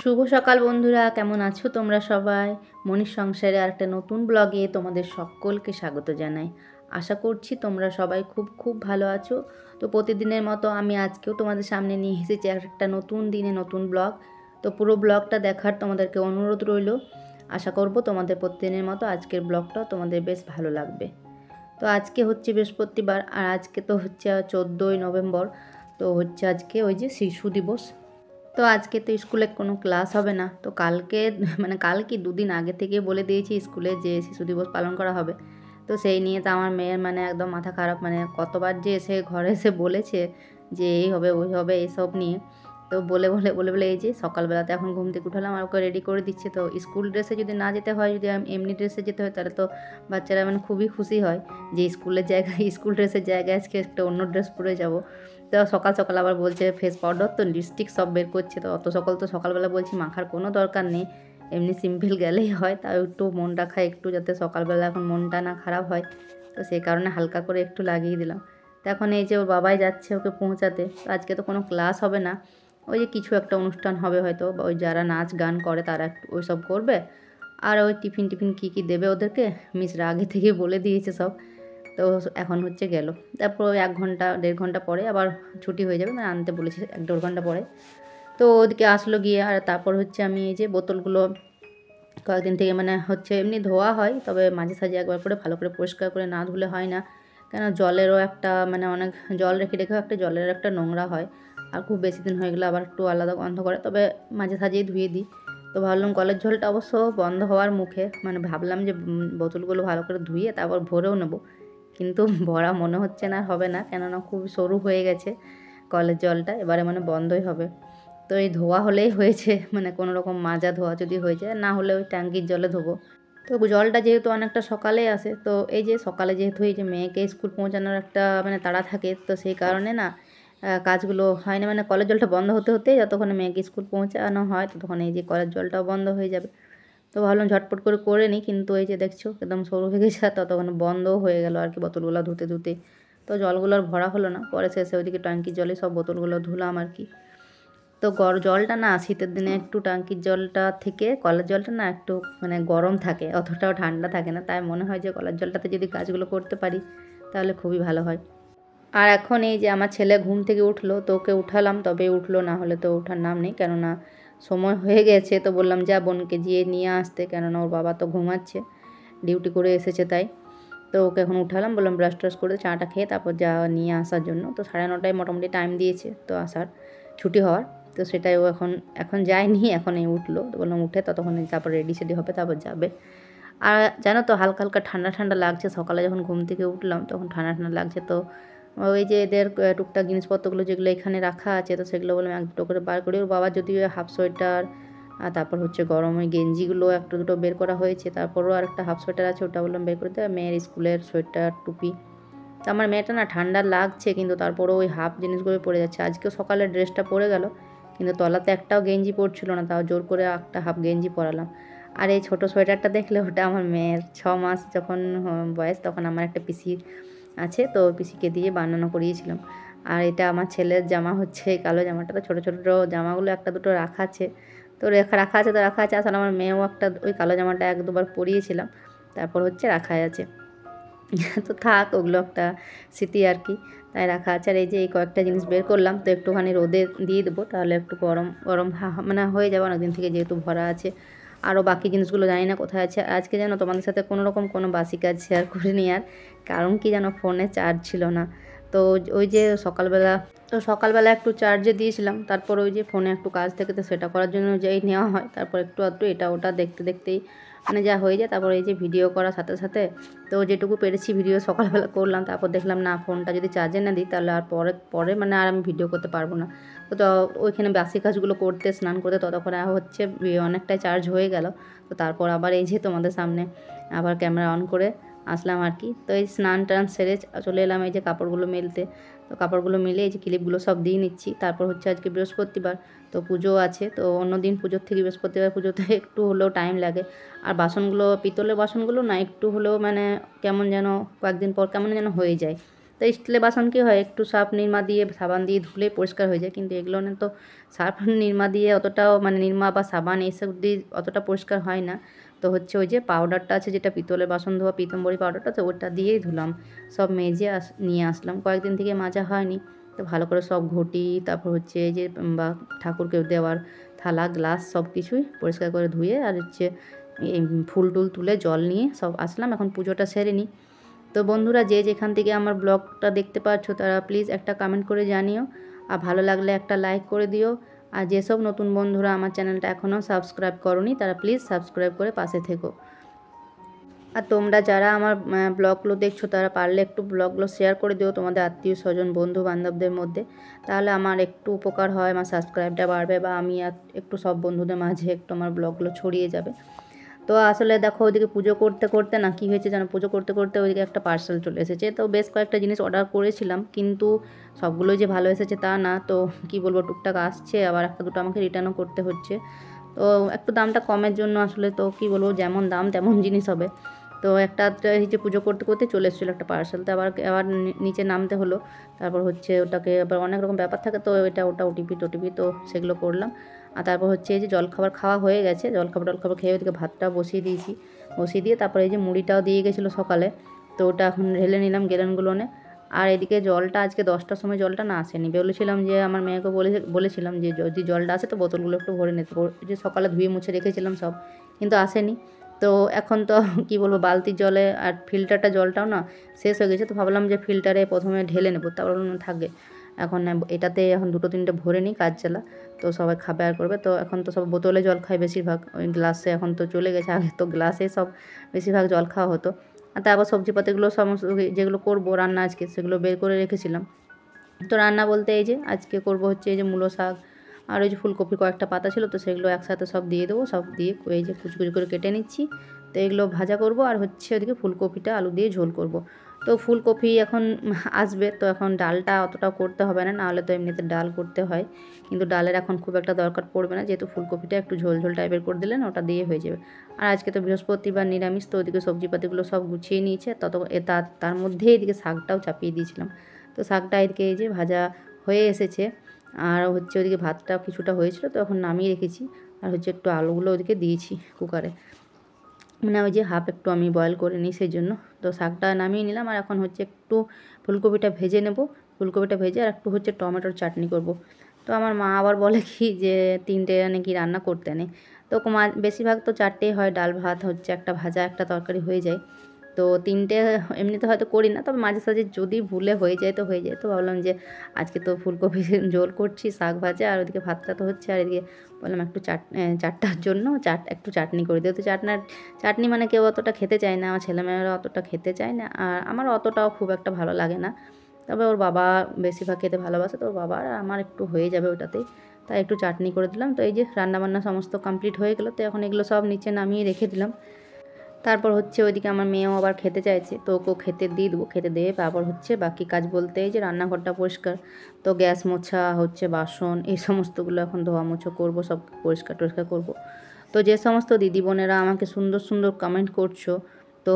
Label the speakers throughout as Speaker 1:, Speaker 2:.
Speaker 1: শুভ সকাল বন্ধুরা, কেমন আছো তোমরা সবাই? মনির সংসারে আর একটা নতুন ব্লগে তোমাদের সকলকে স্বাগত জানাই। আশা করছি তোমরা সবাই খুব খুব ভালো আছো। তো প্রতিদিনের মতো আমি আজকেও তোমাদের সামনে নিয়ে এসেছি একটা নতুন দিনে নতুন ব্লগ। তো পুরো ব্লগটা দেখার তোমাদেরকে অনুরোধ রইল। আশা করব তোমাদের প্রতিদিনের মতো আজকের ব্লগটাও তোমাদের বেশ ভালো লাগবে। তো আজকে হচ্ছে বৃহস্পতিবার, আর আজকে তো হচ্ছে 14ই নভেম্বর। তো হচ্ছে আজকে ওই যে শিশু দিবস। তো আজকে তো স্কুলে কোনো ক্লাস হবে না। তো কালকে কাল কি দুদিন আগে থেকে বলে দিয়েছি স্কুলে যে শিশু দিবস পালন করা হবে। তো সেই নিয়ে তো আমার মেয়ের একদম মাথা খারাপ, কতবার যে এসে ঘরে এসে বলেছে যে এই হবে ওই হবে এইসব নিয়ে। তো বলে বলে বলে বলে এই যে সকালবেলাতে এখন ঘুম থেকে উঠালাম আর ওকে রেডি করে দিচ্ছে। তো স্কুল ড্রেসে যদি না যেতে হয়, যদি এমনি ড্রেসে যেতে হয়, তাহলে তো বাচ্চারা খুবই খুশি হয় যে স্কুলের জায়গায় স্কুল ড্রেসের জায়গায় আজকে একটা অন্য ড্রেস পরে যাব। তো সকাল সকাল আবার বলছে ফেস পাউডার তো লিপস্টিক সব বের করছে। তো অত সকালবেলা বলছি মাখার কোনো দরকার নেই, এমনি সিম্পল গেলেই হয়। তাও একটু মনটা খায় একটু, যাতে সকালবেলা এখন মনটা না খারাপ হয়। তো সেই কারণে হালকা করে একটু লাগিয়ে দিলাম। তো এখন এই যে ওর বাবাই যাচ্ছে ওকে পৌঁছাতে। তো আজকে তো কোনো ক্লাস হবে না, ওই যে কিছু একটা অনুষ্ঠান হবে হয়তো, বা ওই যারা নাচ গান করে তারা একটু ওই সব করবে। আর ওই টিফিন কী দেবে ওদেরকে মিসরা আগে থেকে বলে দিয়েছে সব। তো এখন হচ্ছে গেল, তারপর 1-1.5 ঘন্টা পরে আবার ছুটি হয়ে যাবে, আনতে বলেছে 1-1.5 ঘন্টা পরে। তো ওদিকে আসলো গিয়ে, আর তারপর হচ্ছে আমি এই যে বোতলগুলো কয়েকদিন থেকে হচ্ছে এমনি ধোয়া হয়, তবে মাঝে সাঝে একবার করে ভালো করে পরিষ্কার করে না ধুলে হয় না। কেন জলেরও একটা অনেক জল রেখে রেখেও একটা জলের একটা নোংরা হয়, আর খুব বেশি দিন হয়ে গেলে আবার একটু আলাদা গন্ধ করে। তবে মাঝে সাঝেই ধুয়ে দিই। তো ভাবলাম কলের জলটা অবশ্য বন্ধ হওয়ার মুখে, ভাবলাম যে বোতলগুলো ভালো করে ধুয়ে তারপর ভরেও নেবো, কিন্তু ভরা মনে হচ্ছে না হবে না, কেননা খুব সরু হয়ে গেছে কলের জলটা, এবারে বন্ধই হবে। তো এই ধোয়া হলেই হয়েছে, কোনো রকম মাজা ধোয়া যদি হয়ে যায়, না হলে ওই ট্যাঙ্কির জলে ধোবো। তো জলটা যেহেতু অনেকটা সকালে আসে, তো এই যে সকালে যেহেতু এই যে মেয়েকে স্কুল পৌঁছানোর একটা তাড়া থাকে, তো সেই কারণে না কাজগুলো হয় না। কলের জলটা বন্ধ হতে হতে যতক্ষণে মেয়েকে স্কুল পৌঁছানো হয় ততক্ষণ এই যে কলের জলটাও বন্ধ হয়ে যাবে। তো ভাবলাম ঝটপট করে নিই, কিন্তু এই যে দেখছো একদম সরু হয়ে গেছে, আর ততক্ষণ বন্ধও হয়ে গেল আর কি বোতলগুলো ধুতে ধুতে। তো জলগুলো আর ভরা হলো না, পরে শেষে ওইদিকে ট্যাঙ্কির জলে সব বোতলগুলো ধুলাম আর কি। তো জলটা না শীতের দিনে একটু ট্যাঙ্কির জলটা থেকে কলের জলটা না একটু গরম থাকে, অতটাও ঠান্ডা থাকে না। তাই মনে হয় যে কলের জলটাতে যদি কাজগুলো করতে পারি তাহলে খুবই ভালো হয়। আর এখন এই যে আমার ছেলে ঘুম থেকে উঠলো, তো ওকে উঠালাম, তবে উঠলো, না হলে তো ওঠার নাম নেই, কেননা সময় হয়ে গেছে। তো বললাম যা বোনকে গিয়ে নিয়ে আসতে, কেননা ওর বাবা তো ঘুমাচ্ছে, ডিউটি করে এসেছে তাই। তো ওকে এখন উঠালাম, বললাম ব্রাশ ট্রাশ করে চাটা খেয়ে তারপর যা নিয়ে আসার জন্য। তো 9:30 মোটামুটি টাইম দিয়েছে তো আসার, ছুটি হওয়ার। তো সেটাই ও এখন যায়নি, এখন এই উঠলো। তো বললাম উঠে ততক্ষণ তারপর রেডি সেডি হবে, তারপর যাবে। আর জানো তো হালকা হালকা ঠান্ডা ঠান্ডা লাগছে, সকালে যখন ঘুম থেকে উঠলাম তখন ঠান্ডা ঠান্ডা লাগছে। তো ওই যে এদের টুকটাক জিনিসপত্রগুলো যেগুলো এখানে রাখা আছে, তো সেগুলো বললাম 1-2 করে বার করি। ওর বাবা যদিও হাফ সোয়েটার, আর তারপর হচ্ছে গরমের গেঞ্জিগুলো 1-2 বের করা হয়েছে, তারপরও আর একটা হাফ সোয়েটার আছে, ওটা বললাম বের করে দেয়। মেয়ের স্কুলের সোয়েটার টুপি। তো আমার মেয়েটা না ঠান্ডা লাগছে, কিন্তু তারপরও ওই হাফ জিনিসগুলো পরে যাচ্ছে। আজকেও সকালে ড্রেসটা পরে গেল, কিন্তু তলাতে একটাও গেঞ্জি পরছিল না, তাও জোর করে একটা হাফ গেঞ্জি পরালাম। আর এই ছোটো সোয়েটারটা দেখলে ওটা আমার মেয়ের 6 মাস যখন বয়স, তখন আমার একটা পিসি আছে, তো পিসিকে দিয়ে বানানো করিয়েছিলাম। আর এটা আমার ছেলের জামা, হচ্ছে এই কালো জামাটা। তো ছোটো ছোটো জামাগুলো 1-2 রাখা আছে, তো রাখা আছে। আসলে আমার মেয়েও একটা ওই কালো জামাটা 1-2 বার পরিয়েছিলাম, তারপর হচ্ছে রাখাই আছে। তো থাক, ওগুলো একটা স্মৃতি আর কি, তাই রাখা আছে। আর এই যে এই কয়েকটা জিনিস বের করলাম, তো একটুখানি রোদে দিয়ে দেবো, তাহলে একটু গরম গরম হয়ে যাবে অনেকদিন থেকে যেহেতু ভরা আছে। আরও বাকি জিনিসগুলো জানি না কোথায় আছে। আজকে যেন তোমাদের সাথে কোনো বাসি কাজ শেয়ার করিনি, আর কারণ কি যেন ফোনে চার্জ ছিল না। তো ওই যে সকালবেলা একটু চার্জে দিয়েছিলাম, তারপর ওই যে ফোনে একটু কাজ থেকে, তো সেটা করার জন্য যেই নেওয়া হয়, তারপর একটু আধটু এটা ওটা দেখতে দেখতেই যা হয়ে যায়। তারপর এই যে ভিডিও করার সাথে সাথে তো যেটুকু পেরেছি ভিডিও সকালবেলা করলাম, তারপর দেখলাম না ফোনটা যদি চার্জে না দিই তাহলে আর পরে আর আমি ভিডিও করতে পারবো না। তো ওইখানে বাসি কাজগুলো করতে, স্নান করতে ততক্ষণে হচ্ছে অনেকটাই চার্জ হয়ে গেল। তো তারপর আবার এই যে তোমাদের সামনে আবার ক্যামেরা অন করে আসলাম আর কি। তো এই স্নান টান সেরে চলে এলাম এই যে কাপড়গুলো মেলতে। তো কাপড়গুলো মিলে এই যে ক্লিপগুলো সব দিয়ে নিচ্ছি। তারপর হচ্ছে আজকে বৃহস্পতিবার, তো পুজো আছে। তো অন্য দিন পুজোর থেকে বৃহস্পতিবার পুজোতে একটু হলেও টাইম লাগে। আর বাসনগুলো, পিতলের বাসনগুলো না একটু হলেও কেমন যেন কয়েকদিন পর কেমন যেন হয়ে যায়, তো স্টিলের বাসন কী হয়, একটু সার্ফ নিরমা দিয়ে সাবান দিয়ে ধুলে পরিষ্কার হয়ে যায়, কিন্তু এগুলো তো সার্ফ নিরমা দিয়ে অতটাও মানে নিরমা বা সাবান এইসব দিয়ে অতটা পরিষ্কার হয় না। তো হচ্ছে ওই যে পাউডারটা আছে যেটা পিতলের বাসন ধোয়া পিতম্বরী পাউডারটা, তো ওটা দিয়েই ধুলাম, সব মেজে নিয়ে আসলাম। কয়েকদিন থেকে মাজা হয়নি, তো ভালো করে সব ঘটি, তারপর হচ্ছে এই যে বা ঠাকুরকে দেওয়ার থালা গ্লাস সব কিছুই পরিষ্কার করে ধুয়ে আর হচ্ছে এই ফুল টুল তুলে জল নিয়ে সব আসলাম। এখন পুজোটা সেরে নিই। তো বন্ধুরা, যে যেখান থেকে আমার ব্লগটা দেখতে পাচ্ছ তারা প্লিজ একটা কমেন্ট করে জানিও, আর ভালো লাগলে একটা লাইক করে দিও। আর যেসব নতুন বন্ধুরা আমার চ্যানেলটা এখনও সাবস্ক্রাইব করোনি তারা প্লিজ সাবস্ক্রাইব করে পাশে থেকো। আর তোমরা যারা আমার ব্লগগুলো দেখছো তারা পারলে একটু ব্লগগুলো শেয়ার করে দিও তোমাদের আত্মীয় স্বজন বন্ধু বান্ধবদের মধ্যে, তাহলে আমার একটু উপকার হয়, আমার সাবস্ক্রাইবটা বাড়বে বা আমি একটু সব বন্ধুদের মাঝে একটু আমার ব্লগগুলো ছড়িয়ে যাবে। তো আসলে দেখো ওইদিকে পুজো করতে করতে না কী হয়েছে জানো, পুজো করতে করতে ওইদিকে একটা পার্সেল চলে এসেছে। তো বেশ কয়েকটা জিনিস অর্ডার করেছিলাম, কিন্তু সবগুলোই যে ভালো এসেছে তা না। তো কি বলবো, টুকটাক আসছে, আবার একটা দুটো আমাকে রিটার্নও করতে হচ্ছে। তো একটু দামটা কমের জন্য আসলে তো কি বলবো, যেমন দাম তেমন জিনিস হবে। তো একটা হচ্ছে পুজো করতে করতে চলে এসেছিলো একটা পার্সেল, তো আবার আবার নিচে নামতে হলো। তারপর হচ্ছে ওটাকে আবার অনেক রকম ব্যাপার থাকে, তো এটা ওটা ওটিপি টোটিপি তো সেগুলো করলাম। আর তারপর হচ্ছে এই যে জলখাবার খাওয়া হয়ে গেছে, জলখাবার খেয়ে ওদিকে ভাতটা বসিয়ে দিয়েছি, বসিয়ে দিয়ে তারপরে এই যে মুড়িটাও দিয়ে গেছিলো সকালে, তো ওটা এখন ঢেলে নিলাম গেলেনগুলোনে। আর এদিকে জলটা আজকে 10টার সময় জলটা না আসেনি, বলেছিলাম যে আমার মেয়েকে বলেছিলাম যে যদি জলটা আসে তো বোতলগুলো একটু ভরে নিতে, যে সকালে ধুয়ে মুছে রেখেছিলাম সব, কিন্তু আসেনি। তো এখন তো কি বলবো, বালতির জলে আর ফিল্টারটা জলটাও না শেষ হয়ে গেছে, তো ভাবলাম যে ফিল্টারে প্রথমে ঢেলে নেবো, তারপর থাকে এখন এটাতে এখন দুটো তিনটে ভরে নিই কাজ চালা, তো সবাই খাবে আর করবে। তো এখন তো সব বোতলে জল খায় বেশিরভাগ, ওই গ্লাসে এখন তো চলে গেছে, আগে তো গ্লাসে সব বেশিরভাগ জল খাওয়া হতো। আর তারপর সবজিপাতিগুলো সমস্ত যেগুলো করবো রান্না আজকে সেগুলো বের করে রেখেছিলাম। তো রান্না বলতে এই যে আজকে করব হচ্ছে এই যে মূলো শাক, আর ওই যে ফুলকপি কয়েকটা পাতা ছিল, তো সেগুলো একসাথে সব দিয়ে দেবো, সব দিয়ে এই যে কুচি কুচি করে কেটে নিচ্ছি। তো এগুলো ভাজা করব, আর হচ্ছে ওদিকে ফুলকপিটা আলু দিয়ে ঝোল করব। তো ফুলকপি এখন আসবে, তো এখন ডালটা অতটাও করতে হবে না, নাহলে তো এমনিতে ডাল করতে হয়, কিন্তু ডালের এখন খুব একটা দরকার পড়বে না, যেহেতু ফুলকপিটা একটু ঝোল ঝোল টাইপের করে দিলেন ওটা দিয়ে হয়ে যাবে। আর আজকে তো বৃহস্পতিবার নিরামিষ, তো ওদিকে সবজিপাতিগুলো সব গুছিয়ে নিয়েছে, তার মধ্যে এদিকে শাকটাও চাপিয়ে দিয়েছিলাম। তো শাকটা এদিকে এই যে ভাজা হয়ে এসেছে, আর হচ্ছে ওদিকে ভাতটা কিছুটা হয়েছিল, তো এখন নামিয়ে রেখেছি। আর হচ্ছে একটু আলুগুলো ওদিকে দিয়েছি কুকারে, মানে ওই যে হাফ একটু আমি বয়েল করে নিই সেই জন্য। তো শাকটা নামিয়ে নিলাম, আর এখন হচ্ছে একটু ফুলকপিটা ভেজে নেব, ফুলকপিটা ভেজে আর একটু হচ্ছে টমেটোর চাটনি করব। তো আমার মা আবার বলে কি যে 3টে নাকি রান্না করতে নেই, তো বেশিরভাগ তো 4টেই হয়, ডাল ভাত হচ্ছে একটা ভাজা একটা তরকারি হয়ে যায়। তো 3টে এমনিতে হয়তো করি না, তবে মাঝে সাঝে যদি ভুলে হয়ে যায় তো হয়ে যায়। তো ভাবলাম যে আজকে তো ফুলকপি ঝোল করছি, শাক ভাজা, আর ওদিকে ভাতটা তো হচ্ছে, আর এদিকে বললাম একটু চাটটার জন্য একটু চাটনি করে দিও। তো চাটনি মানে কেউ অতটা খেতে চায় না, আমার ছেলেমেয়েরা অতটা খেতে চায় না, আর আমার অতটাও খুব একটা ভালো লাগে না, তবে ওর বাবা বেশিরভাগ খেতে ভালোবাসে, তো ওর বাবা আর আমার একটু হয়ে যাবে ওটাতেই, তাই একটু চাটনি করে দিলাম। তো এই যে রান্নাবান্না সমস্ত কমপ্লিট হয়ে গেলো, তো এখন এগুলো সব নিচে নামিয়ে রেখে দিলাম। তারপর হচ্ছে ওইদিকে আমার মেয়েও আবার খেতে চাইছে, তো ওকেও খেতে দিয়ে দেবো, খেতে দিয়ে তারপর হচ্ছে বাকি কাজ বলতে এই যে রান্নাঘরটা পরিষ্কার, তো গ্যাস মোছা হচ্ছে, বাসন এই সমস্তগুলো এখন ধোয়া মোছো করবো, সব পরিষ্কার টরিষ্কার করবো। তো যে সমস্ত দিদি বোনেরা আমাকে সুন্দর সুন্দর কমেন্ট করছো, তো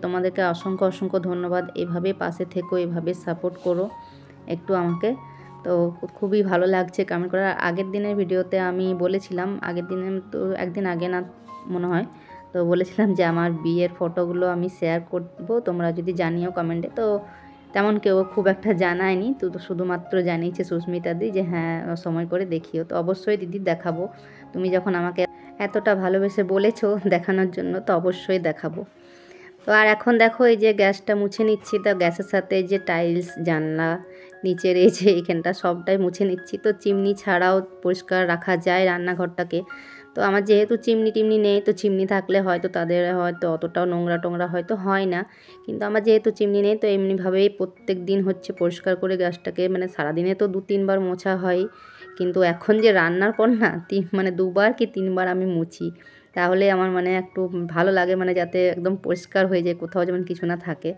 Speaker 1: তোমাদেরকে অসংখ্য অসংখ্য ধন্যবাদ। এভাবে পাশে থেকো, এভাবে সাপোর্ট করো একটু আমাকে। তো খুবই ভালো লাগছে কমেন্ট করার। আগের দিনের ভিডিওতে আমি বলেছিলাম, আগের দিনে তো একদিন আগে না মনে হয়, তো বলেছিলাম যে আমার বিয়ের ফটোগুলো আমি শেয়ার করবো, তোমরা যদি জানিও কমেন্টে। তো তেমন কেউ খুব একটা জানায়নি, তো শুধুমাত্র জানিয়েছে সুস্মিতা দি যে হ্যাঁ সময় করে দেখিও। তো অবশ্যই দিদি দেখাবো, তুমি যখন আমাকে এতটা ভালোবেসে বলেছো দেখানোর জন্য, তো অবশ্যই দেখাবো। তো আর এখন দেখো এই যে গ্যাসটা মুছে নিচ্ছি, তো গ্যাসের সাথে যে টাইলস জানলা নিচের এই যে এখানটা সবটাই মুছে নিচ্ছি। তো চিমনি ছাড়াও পরিষ্কার রাখা যায় রান্নাঘরটাকে, তো আমার যেহেতু চিমনি টিমনি নেই, তো চিমনি থাকলে হয়তো তাদের হয়তো অতটাও নোংরা টোংরা হয়তো হয় না, কিন্তু আমার যেহেতু চিমনি নেই, তো এমনিভাবেই প্রত্যেক দিন হচ্ছে পরিষ্কার করে গ্যাসটাকে, মানে সারাদিনে তো 2-3 বার মোছা হয়, কিন্তু এখন যে রান্নার পর না মানে 2বার কি 3বার আমি মুছি, তাহলে আমার মানে একটু ভালো লাগে, মানে যাতে একদম পরিষ্কার হয়ে যায়, কোথাও যেমন কিছু না থাকে,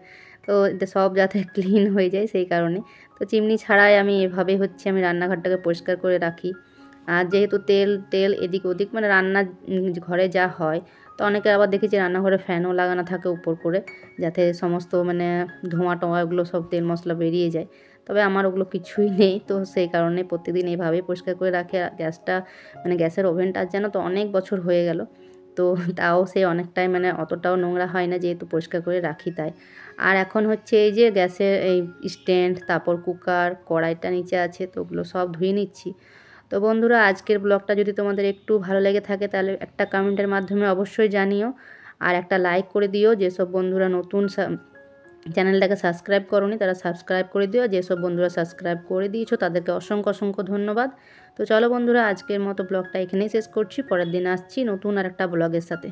Speaker 1: তো সব যাতে ক্লিন হয়ে যায় সেই কারণে। তো চিমনি ছাড়াই আমি এভাবে হচ্ছে আমি রান্নাঘরটাকে পরিষ্কার করে রাখি। আর যেহেতু তেল এদিক ওদিক মানে রান্নার ঘরে যা হয়, তো অনেকে আবার দেখেছি রান্নাঘরে ফ্যানও লাগানো থাকে উপর করে, যাতে সমস্ত মানে ধোঁয়া টোঁয়া ওগুলো সব তেল মশলা বেরিয়ে যায়। তবে আমার ওগুলো কিছুই নেই, তো সেই কারণে প্রতিদিন এইভাবেই পরিষ্কার করে রাখি। আর গ্যাসটা মানে গ্যাসের ওভেনটা যেন তো অনেক বছর হয়ে গেল, তো তাও সে অনেকটাই মানে অতটাও নোংরা হয় না, যেহেতু পরিষ্কার করে রাখি তাই। আর এখন হচ্ছে এই যে গ্যাসের এই স্ট্যান্ড, তারপর কুকার, কড়াইটা নিচে আছে, তো ওগুলো সব ধুয়ে নিচ্ছি। তো বন্ধুরা, আজকের ব্লগটা যদি তোমাদের একটু ভালো লেগে থাকে তাহলে একটা কমেন্টের মাধ্যমে অবশ্যই জানিও, আর একটা লাইক করে দিও। যেসব বন্ধুরা নতুন চ্যানেলটাকে সাবস্ক্রাইব করোনি তারা সাবস্ক্রাইব করে দিও, যেসব বন্ধুরা সাবস্ক্রাইব করে দিয়েছো তাদেরকে অসংখ্য অসংখ্য ধন্যবাদ। তো চলো বন্ধুরা, আজকের মতো ব্লগটা এখানেই শেষ করছি, পরের দিন আসছি নতুন আর একটা ব্লগের সাথে।